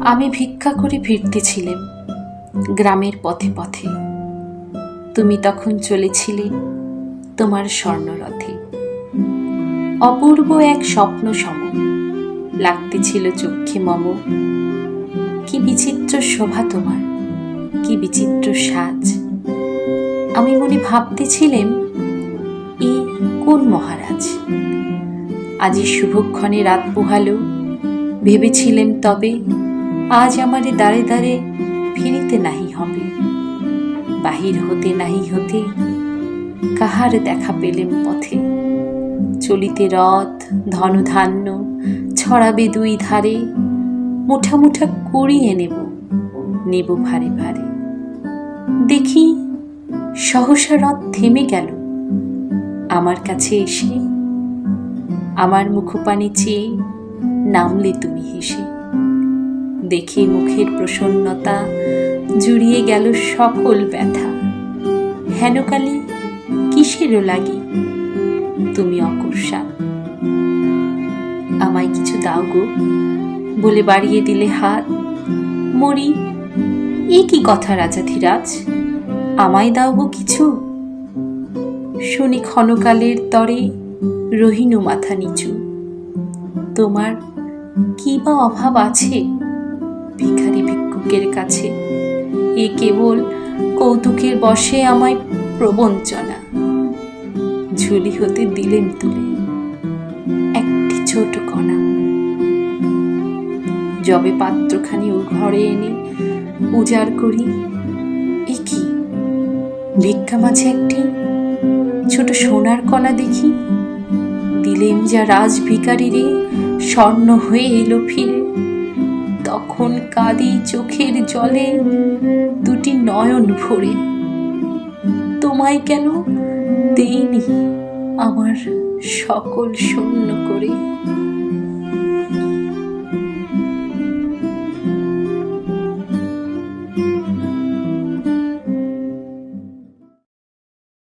আমি ভিক্ষা করে ফিরতেছিলাম গ্রামের পথে পথে। তুমি তখন চলেছিলে তোমার স্বর্ণরথে। অপূর্ব এক স্বপ্ন সম লাগতেছিল চক্ষে মম। কি বিচিত্র শোভা তোমার, কি বিচিত্র সাজ। আমি মনে ভাবতেছিলাম, এ কোন মহারাজ। আজি শুভক্ষণে রাত পোহালো। ভেবেছিলেম তবে আজ আমারে দাঁড়ে দাঁড়ে ফিরিতে নাহি হবে। বাহির হতে নাহি হতে কাহার দেখা পেলেম পথে। চলিতে রথ ধনধান্য ছড়াবে দুই ধারে। মুঠা মুঠা কুড়িয়ে নেব ভারে ভারে। দেখি সহসা রথ থেমে গেল আমার কাছে এসে। আমার মুখপানে চেয়ে নামলে তুমি হেসে। দেখে মুখের প্রসন্নতা জুড়িয়ে গেল সকল ব্যথা। হেনকালে কিসেরও লাগি তুমি অকর্ষা। আমায় কিছু দাও গো বলে বাড়িয়ে দিলে হাত। মরি, এ কি কথা রাজাধিরাজ, আমায় দাও গো কিছু। শুনি ক্ষণকালের তরে রহিনু মাথা নিচু। তোমার কি বা অভাব আছে ভিখারি ভিক্ষুকের কাছে। এ কেবল কৌতুকের বশে আমায় প্রবঞ্চনা। ঝুলি হতে দিলেম তুলে একটি ছোট কণা। যবে পাত্রখানি ও ঘরে এনে উজাড় করি, এ কি ভিক্ষা মাঝে একটি ছোট সোনার কণা দেখি। দিলেম যা রাজ ভিখারিরে স্বর্ণ হয়ে এলো ফিরে। তখন কাঁদি চোখের জলে দুটি নয়ন ভরে। তোমায় কেন দেইনি আমার সকল শূন্য করে।